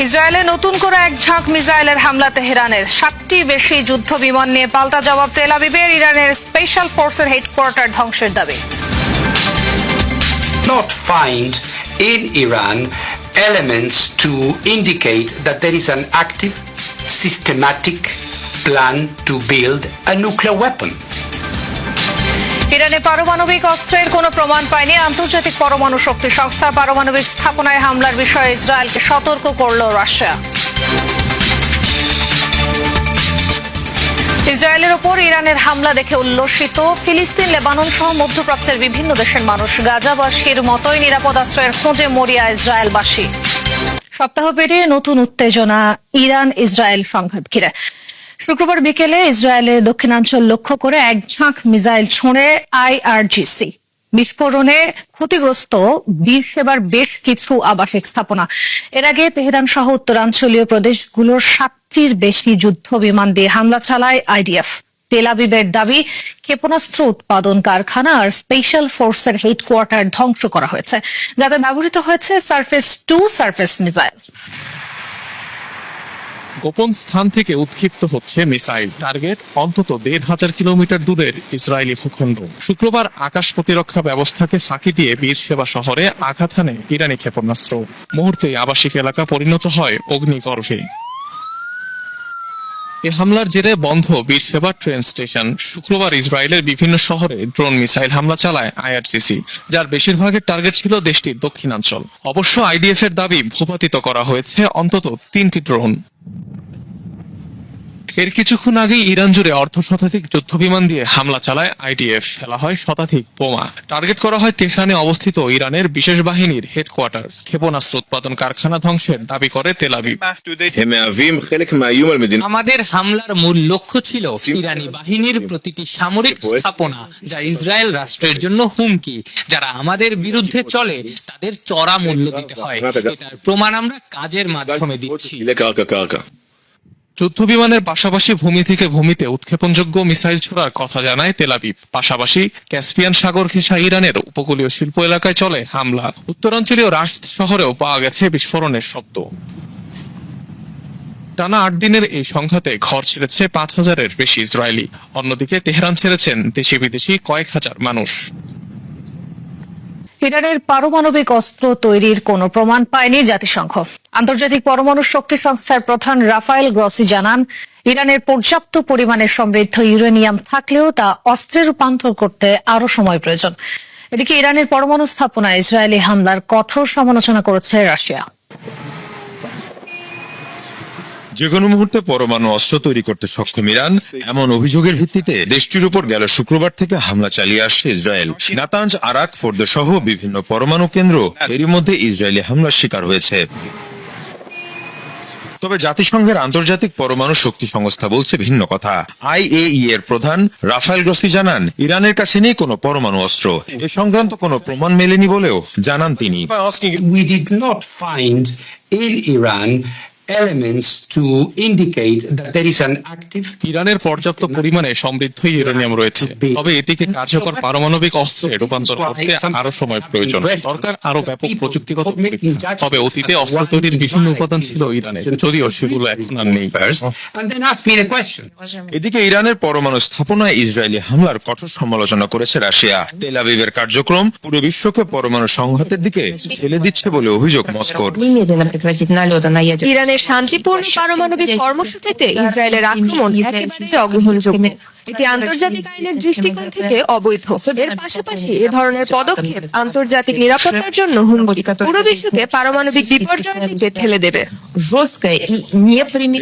ইসরায়েলে নতুন করে এক ঝাঁক মিসাইলের হামলা তেহরানের 7টি বেশি যুদ্ধ বিমান নিয়ে পাল্টা জবাব তেল আবিবের ইরানের স্পেশাল ফোর্সের হেডকোয়ার্টার ধ্বংসের দাবি Not find in Iran elements to indicate that there is an active, systematic plan to build a nuclear weapon. ইরানে পারমাণবিক অস্ত্রের কোনো প্রমাণ পায়নি আন্তর্জাতিক পরমাণু শক্তি সংস্থা। পারমাণবিক স্থাপনায় হামলার বিষয়ে ইসরায়েলকে সতর্ক করল রাশিয়া। ইসরায়েলের ওপর ইরানের হামলা দেখে উল্লসিত ফিলিস্তিন, লেবানন সহ মধ্যপ্রাচ্যের বিভিন্ন দেশের মানুষ। গাজাবাসীর মতোই নিরাপদ আশ্রয়ের খোঁজে মরিয়া ইসরায়েলবাসী। সপ্তাহ পেরিয়ে নতুন উত্তেজনা ইরান ইসরায়েল সংঘাত ঘিরে। শুক্রবার বিকেলে ইসরায়েলের দক্ষিণাঞ্চল লক্ষ্য করে এক ঝাঁক মিসাইল ছোঁড়ে আইআরজিসি। বিস্ফোরণে ক্ষতিগ্রস্ত বীরশেবার বেশ কিছু আবাসিক স্থাপনা। এর আগে তেহরান সহ উত্তরাঞ্চলীয় প্রদেশগুলোর 7টির বেশি যুদ্ধ বিমান দিয়ে হামলা চালায় আইডিএফ। তেল আবিবের দাবি, ক্ষেপণাস্ত্র উৎপাদন কারখানা আর স্পেশাল ফোর্সের হেডকোয়ার্টার ধ্বংস করা হয়েছে, যাতে ব্যবহৃত হয়েছে সারফেস টু সারফেস মিসাইল। গোপন স্থান থেকে উৎক্ষিপ্ত হচ্ছে মিসাইল। টার্গেট অন্তত 1,500 কিলোমিটার দূরের ইসরায়েলি ভূখণ্ড। শুক্রবার আকাশ প্রতিরক্ষা ব্যবস্থাকে ফাঁকি দিয়ে বীরশেবা শহরে আঘাত হানে ইরানি ক্ষেপণাস্ত্র। মুহূর্তে আবাসিক এলাকা পরিণত হয় অগ্নিগর্ভে। এ হামলার জেরে বন্ধ বীরশেবা ট্রেন স্টেশন। শুক্রবার ইসরায়েলের বিভিন্ন শহরে ড্রোন মিসাইল হামলা চালায় আইআরজিসি, যার বেশিরভাগের টার্গেট ছিল দেশটির দক্ষিণাঞ্চল। অবশ্য আইডিএফ এর দাবি, ভূপাতিত করা হয়েছে অন্তত 3টি ড্রোন। এর কিছুক্ষণ আগেই ইরান জুড়ে অর্ধশতাধিক যুদ্ধবিমান দিয়ে হামলা চালায় আইডিএফ। ফেলা হয় শতাধিক বোমা। টার্গেট করা হয় তেহরানে অবস্থিত ইরানের বিশেষ বাহিনীর হেডকোয়ার্টার। ক্ষেপণাস্ত্র উৎপাদন কারখানা ধ্বংসের দাবি করে তেল আবিব। আমাদের হামলার মূল লক্ষ্য ছিল ইরানি বাহিনীর প্রতিটি সামরিক স্থাপনা, যা ইসরায়েল রাষ্ট্রের জন্য হুমকি। যারা আমাদের বিরুদ্ধে চলে তাদের চড়া মূল্য দিতে হয়। এটার প্রমাণ আমরা কাজের মাধ্যমে দিচ্ছি। যুদ্ধ বিমানের পাশাপাশি ভূমি থেকে ভূমিতে উৎক্ষেপণযোগ্য মিসাইল ছোড়ার কথা জানায় তেল আবিব। পাশাপাশি ক্যাসপিয়ান সাগর ঘেঁষা ইরানের উপকূলীয় শিল্প এলাকায় চলে হামলা। উত্তরাঞ্চলীয় রাশদ শহরেও পাওয়া গেছে বিস্ফোরণের শব্দ। টানা 8 দিনের এই সংঘাতে ঘর ছেড়েছে 5,000-এর বেশি ইসরায়েলি। অন্যদিকে তেহরান ছেড়েছেন দেশি বিদেশি কয়েক হাজার মানুষ। ইরানের পারমাণবিক অস্ত্র তৈরির কোনো প্রমাণ পায়নি জাতিসংঘ। আন্তর্জাতিক পরমাণু শক্তি সংস্থার প্রধান রাফায়েল গ্রসি জানান, ইরানের পর্যাপ্ত পরিমাণে সমৃদ্ধ ইউরেনিয়াম থাকলেও তা অস্ত্রে রূপান্তর করতে আরও সময় প্রয়োজন। এদিকে ইরানের পরমাণু স্থাপনায় ইসরায়েলি হামলার কঠোর সমালোচনা করেছে রাশিয়া। যেকোনো মুহূর্তে পরমাণু অস্ত্র তৈরি করতে সক্ষম ইরান, এমন অভিযোগের ভিত্তিতে দেশটির উপর গেল শুক্রবার থেকে হামলা চালিয়ে আসছে ইসরায়েল। নাতাঞ্জ, আরাক, ফোর্দো সহ বিভিন্ন পরমাণু কেন্দ্র এরই মধ্যে ইসরায়েলি হামলার শিকার হয়েছে। তবে জাতিসংঘের আন্তর্জাতিক পরমাণু শক্তি সংস্থা বলছে ভিন্ন কথা। আইএই এর প্রধান রাফায়েল গ্রসি জানান, ইরানের কাছে নেই কোনো পরমাণু অস্ত্র। এ সংক্রান্ত কোনো প্রমাণ মেলেনি বলেও জানান তিনি। We did not find in Iran elements to indicate that there is an active. ইরানের পর্যাপ্ত পরিমাণে সমৃদ্ধ ইউরেনিয়াম রয়েছে, তবে এটিকে কার্যকর পারমাণবিক অস্ত্রে রূপান্তর করতে আরো সময় প্রয়োজন। দরকার আরো ব্যাপক প্রযুক্তিগত পরীক্ষা। তবে অতীতে অস্ত্র তৈরির বিভিন্ন উপাদান ছিল ইরানের, যদিও সেগুলো এখন আর নেই। And then ask me the question. এদিকে ইরানের পরমাণু স্থাপনায় ইসরায়েলি হামলার কঠোর সমালোচনা করেছে রাশিয়া। তেল আবিবের কার্যক্রম পুরো বিশ্বকে পরমাণু সংঘাতের দিকে ঠেলে দিচ্ছে বলে অভিযোগ মস্কোর। ইরানের শান্তিপূর্ণ পারমাণবিক কর্মসূচিতে ইসরায়েলের আক্রমণ একেবারে অগ্রহণযোগ্য। এটি আন্তর্জাতিক আইনের দৃষ্টিকোণ থেকে অবৈধ। এর পাশাপাশি এ ধরনের পদক্ষেপ আন্তর্জাতিক নিরাপত্তার জন্য হুমকি, পুরো বিশ্বকে পারমাণবিক বিপর্যয়ের দিকে ঠেলে দেবে।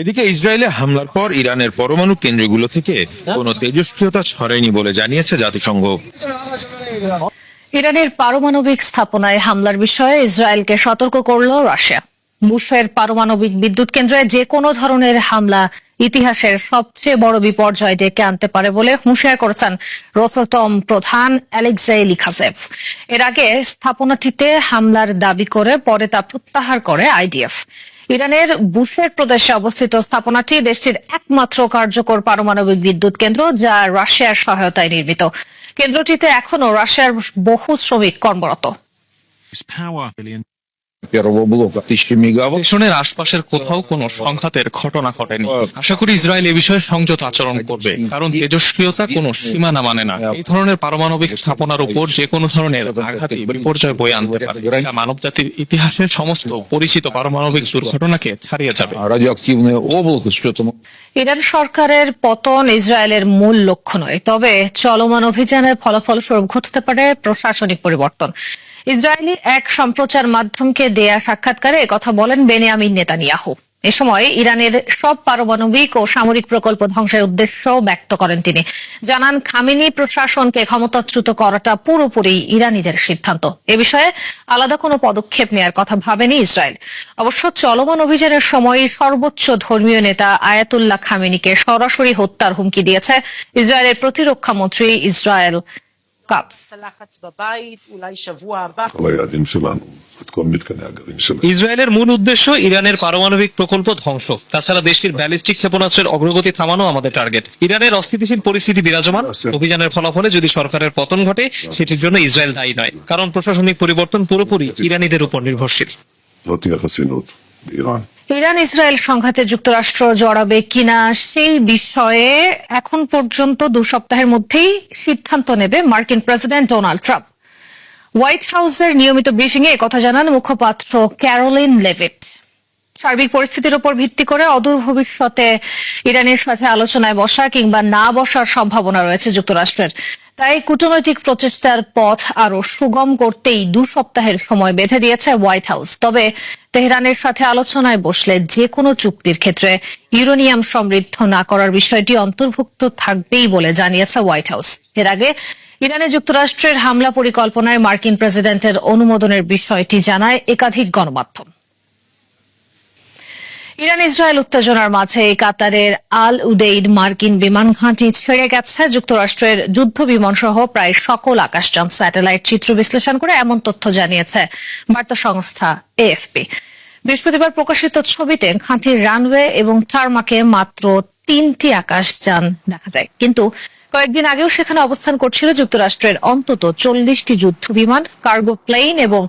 এদিকে ইসরায়েলে হামলার পর ইরানের পরমাণু কেন্দ্রগুলো থেকে কোনো তেজস্ক্রিয়তা ছড়ায়নি বলে জানিয়েছে জাতিসংঘ। ইরানের পারমাণবিক স্থাপনায় হামলার বিষয়ে ইসরায়েলকে সতর্ক করল রাশিয়া। বুশের পারমাণবিক বিদ্যুৎ কেন্দ্রে যে কোনো ধরনের হামলা ইতিহাসের সবচেয়ে বড় বিপর্যয় ডেকে আনতে পারে বলে হুঁশিয়ার করেছেন রোসাটম প্রধান অ্যালেক্সেই লিখাজেভ। এর আগে স্থাপনাটিতে হামলার দাবি করে পরে তা প্রত্যাহার করে আইডিএফ। ইরানের বুশের প্রদেশে অবস্থিত স্থাপনাটি দেশটির একমাত্র কার্যকর পারমাণবিক বিদ্যুৎ কেন্দ্র, যা রাশিয়ার সহায়তায় নির্মিত। কেন্দ্রটিতে এখনো রাশিয়ার বহু শ্রমিক কর্মরত। первого блока 1000 мегаватт. স্টেশনের আশপাশের কোথাও কোনো সংঘাতের ঘটনা ঘটেনি। আশা করি ইসরায়েল এ বিষয়ে সংযত আচরণ করবে, কারণ তেজস্ক্রিয়তা কোনো সীমানা মানে না। এই ধরনের পারমাণবিক স্থাপনার উপর যে কোনো ধরনের আঘাতই বিপর্যয় বয়ে আনতে পারে, যা মানবজাতির ইতিহাসের সমস্ত পরিচিত পারমাণবিক দুর্ঘটনাকে ছাড়িয়ে যাবে। Радиоактивное облако с учетом ইরান সরকারের পতন ইসরায়েলের মূল লক্ষ্য নয়, তবে চলমান অভিযানের ফলাফলস্বরূপ ঘটতে পারে প্রশাসনিক পরিবর্তন। ইসরায়েলি এক সম্প্রচার মাধ্যমকে দেয়া সাক্ষাৎকারে একথা বলেন বেনিয়ামিন নেতানিয়াহু। এ সময় ইরানের সব পারমাণবিক ও সামরিক প্রকল্প ধ্বংসের উদ্দেশ্য ব্যক্ত করেন তিনি। জানান, খামেনি প্রশাসনকে ক্ষমতাচ্যুত করাটা পুরোপুরি ইরানিদের সিদ্ধান্ত। এ বিষয়ে আলাদা কোনো পদক্ষেপ নেয়ার কথা ভাবেনি ইসরায়েল। অবশ্য চলমান অভিযানের সময় সর্বোচ্চ ধর্মীয় নেতা আয়াতুল্লাহ খামেনিকে সরাসরি হত্যার হুমকি দিয়েছে ইসরায়েলের প্রতিরক্ষা মন্ত্রী ইসরায়েল কাটজ। לחץ בבית, אולי שבוע הבא. כל היעדים שלנו, את כל מתקני הגרעין שלנו. ইসরায়েলের মূল উদ্দেশ্য ইরানের পারমাণবিক প্রকল্প ধ্বংস। তাছাড়া দেশটির ব্যালিস্টিক ক্ষেপণাস্ত্রের অগ্রগতি থামানো আমাদের টার্গেট। ইরানের অস্থিতিশীল পরিস্থিতি বিরাজমান। অভিযানের ফলাফলে যদি সরকারের পতন ঘটে, সেটির জন্য ইসরায়েল দায়ী নয়, কারণ প্রশাসনিক পরিবর্তন পুরোপুরি ইরানিদের উপর নির্ভরশীল। לא תהיה חסינות באיראן. ইরান ইসরায়েল সংঘাতে যুক্তরাষ্ট্র জড়াবে কিনা সেই বিষয়ে এখন পর্যন্ত 2 সপ্তাহের মধ্যেই সিদ্ধান্ত নেবে মার্কিন প্রেসিডেন্ট ডোনাল্ড ট্রাম্প। হোয়াইট হাউসের নিয়মিত ব্রিফিং এ কথা জানান মুখপাত্র ক্যারোলিন লেভিট। সার্বিক পরিস্থিতির উপর ভিত্তি করে অদূর ভবিষ্যতে ইরানের সাথে আলোচনায় বসা কিংবা না বসার সম্ভাবনা রয়েছে যুক্তরাষ্ট্রের। তাই কূটনৈতিক প্রচেষ্টার পথ আরো সুগম করতেই 2 সপ্তাহের সময় বেঁধে দিয়েছে হোয়াইট হাউস। তবে তেহরানের সাথে আলোচনায় বসলে যে কোনো চুক্তির ক্ষেত্রে ইউরেনিয়াম সমৃদ্ধ না করার বিষয়টি অন্তর্ভুক্ত থাকবেই বলে জানিয়েছে হোয়াইট হাউস। এর আগে ইরানে যুক্তরাষ্ট্রের হামলা পরিকল্পনায় মার্কিন প্রেসিডেন্টের অনুমোদনের বিষয়টি জানায় একাধিক গণমাধ্যম। ইরান ইসরায়েল উত্তেজনার মাঝে কাতারের আল উদেইদ মার্কিন বিমান ঘাঁটি ছেড়ে গেছে। যুক্তরাষ্ট্রের যুদ্ধ বিমান সহ প্রায় সকল আকাশযান স্যাটেলাইট চিত্র বিশ্লেষণ করে এমন তথ্য জানিয়েছে বার্তা সংস্থা এএফপি। বৃহস্পতিবার প্রকাশিত ছবিতে ঘাঁটির রানওয়ে এবং টারমাকে মাত্র 3টি আকাশযান দেখা যায়, কিন্তু কয়েকদিন আগেও সেখানে অবস্থান করছিল যুক্তরাষ্ট্রের অন্তত 40টি যুদ্ধ বিমান, কার্গো প্লেন এবং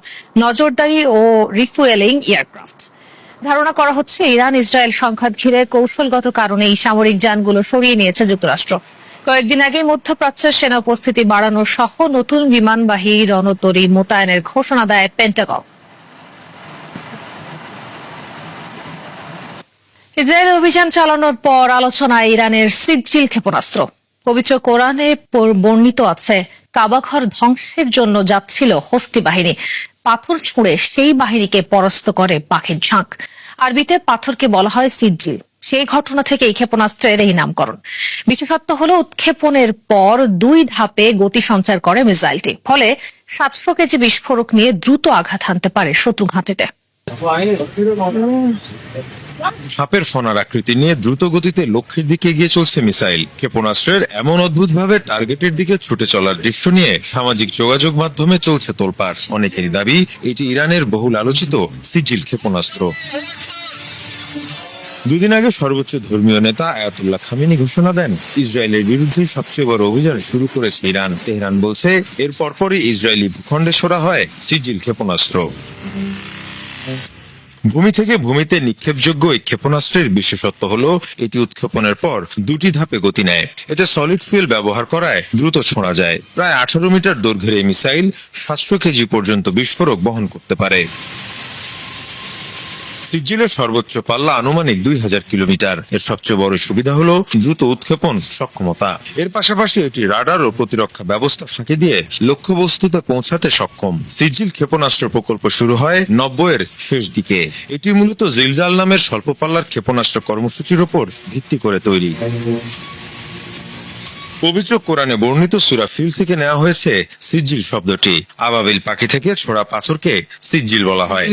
নজরদারি ও রিফুয়েলিং এয়ারক্রাফট। ধারণা করা হচ্ছে ইরান ইসরায়েল সংঘাত ঘিরে কৌশলগত কারণে এই সামরিক যানগুলো সরিয়ে নিয়েছে যুক্তরাষ্ট্র। কয়েকদিন আগে মধ্যপ্রাচ্যের সেনা উপস্থিতি বাড়ানো সহ নতুন বিমানবাহী রণতরী মোতায়েনের ঘোষণা দেয় পেন্টাগন। ইসরায়েলে অভিযান চালানোর পর আলোচনায় ইরানের সিজ্জিল ক্ষেপণাস্ত্র। পবিত্র কোরআনে বর্ণিত আছে, কাবাঘর ধ্বংসের জন্য যাচ্ছিল হস্তি বাহিনী, পাথর ছুঁড়ে সেই বাহিনীকে পরাস্ত করে পাখির ঝাঁক। আরবিতে পাথরকে বলা হয় সিজ্জিল। সেই ঘটনা থেকে এই ক্ষেপণাস্ত্রের এই নামকরণ। বিশেষত্ব হলো উৎক্ষেপণের পর 2 ধাপে গতি সঞ্চার করে মিসাইলটি, ফলে 700 কেজি বিস্ফোরক নিয়ে দ্রুত আঘাত হানতে পারে শত্রু ঘাঁটিতে। সাপের ফনার আকৃতি নিয়ে দ্রুত গতিতে লক্ষ্যের দিকে এগিয়ে চলছে মিসাইল। ক্ষেপণাস্ত্রের এমন অদ্ভুতভাবে টার্গেটের দিকে ছুটে চলার দৃশ্য নিয়ে সামাজিক যোগাযোগ মাধ্যমে চলছে তোলপাড়। অনেকেরই দাবি এটি ইরানের বহুল আলোচিত সিজিল ক্ষেপণাস্ত্র। 2 দিন আগে সর্বোচ্চ ধর্মীয় নেতা আয়াতুল্লাহ খামেনি ঘোষণা দেন, ইসরায়েলের বিরুদ্ধে সবচেয়ে বড় অভিযান শুরু করেছে ইরান। তেহরান বলছে এর পরপরই ইসরায়েলি ভূখণ্ডে ছোড়া হয় সিজিল ক্ষেপণাস্ত্র। ভূমি থেকে ভূমিতে নিক্ষেপযোগ্য এই ক্ষেপণাস্ত্রের বিশেষত্ব হলো এটি উৎক্ষেপণের পর 2টি ধাপে গতি নেয়। এতে সলিড ফুয়েল ব্যবহার করায় দ্রুত ছোঁড়া যায়। প্রায় 18 মিটার দৈর্ঘ্যের এই মিসাইল 700 কেজি পর্যন্ত বিস্ফোরক বহন করতে পারে। সিজিলের সর্বোচ্চ পাল্লা আনুমানিক 2000 কিলোমিটার। এর সবচেয়ে বড় সুবিধা হলো দ্রুত উৎক্ষেপণ সক্ষমতা। এর পাশাপাশি এটি রাডার ও প্রতিরক্ষা ব্যবস্থা ফাঁকি দিয়ে লক্ষ্যবস্তুতে পৌঁছাতে সক্ষম। সিজিল ক্ষেপণাস্ত্র প্রকল্প শুরু হয় 90-এর শেষ দিকে। এটি মূলত জিলজাল নামের স্বল্প পাল্লার ক্ষেপণাস্ত্র কর্মসূচির উপর ভিত্তি করে তৈরি। পবিত্র কোরআনে বর্ণিত সূরা ফিল থেকে নেওয়া হয়েছে সিজিল শব্দটি। আবাবিল পাখি থেকে ছোড়া পাথরকে সিজিল বলা হয়।